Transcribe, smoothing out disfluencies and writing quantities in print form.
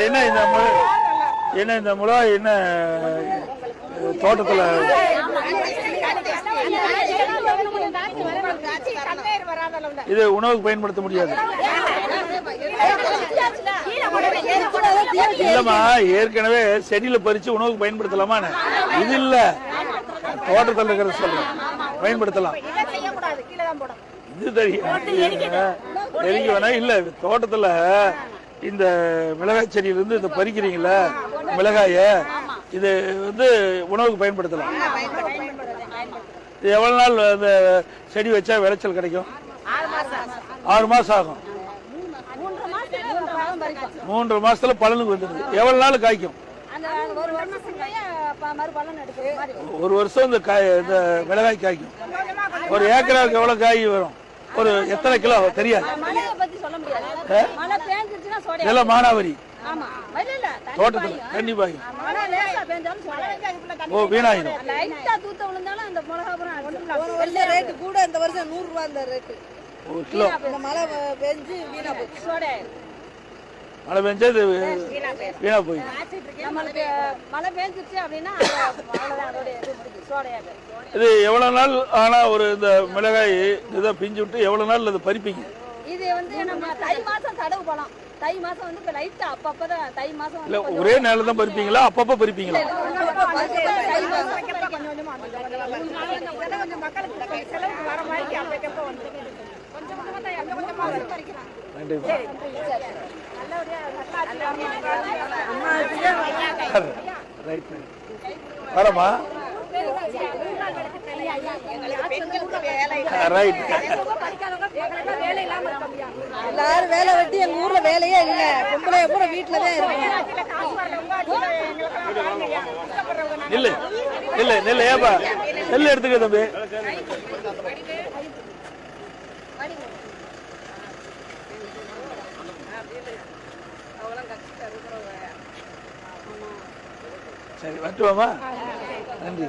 என்ன இந்த மிளகாய் என்ன தோட்டத்தில் இது உணவுக்கு பயன்படுத்த முடியாது. இல்லம்மா, ஏற்கனவே செடியில பறிச்சு உணவுக்கு பயன்படுத்தலாமா? இது இல்ல, தோட்டத்தில் இருக்கிறத சொல்றேன், பயன்படுத்தலாம். இது தெரியும் வேணா இல்ல. தோட்டத்துல இந்த மிளகாய் செடியிலிருந்து இதை பறிக்கிறீங்களா மிளகாய, இது வந்து உணவுக்கு பயன்படுத்தலாம். எவ்வளவு நாள் அந்த செடி வச்சா விளைச்சல் கிடைக்கும்? 6 மாசம் ஆகும். 3 மாசத்துல பலனுக்கு வந்துடுது. எவ்வளவு நாள் காய்க்கும்? 1 வருஷம் இந்த மிளகாய் காய்க்கும். ஒரு ஏக்கராவுக்கு எவ்வளவு காய் வரும்? ஒரு எத்தனை கிலோ தெரியாது. இதெல்லாம் மானாவரி தோட்டத்தில் தண்ணி பாயும். ஓ, வீணாயிடும். ஒரு கிலோ மழை பெஞ்சா இது வீணா போய். இது எவ்வளவு நாள் ஆனா ஒரு இந்த மிளகாய் இதை பிஞ்சு விட்டு எவ்வளவு நாள் அது பறிப்பீங்க? இது வந்து நம்ம தை மாசம் தடவு போலாம். தை மாசம் வந்து லைட்டா அப்பப்பதான் தை மாசம் இல்ல ஒரே நேரம் தான் பறிப்பீங்களா, அப்பப்ப பறிப்பீங்களா? வரமா எல்லாரும் வேலை வெட்டி எங்க ஊர்ல வேலையே இல்ல. பொம்பளை கூட வீட்டுலதான் இருக்கு. இல்ல இல்ல இல்ல ஏப்பா நெல் எடுத்துக்க தம்பி. சரி, வட்டுவாமா? நன்றி.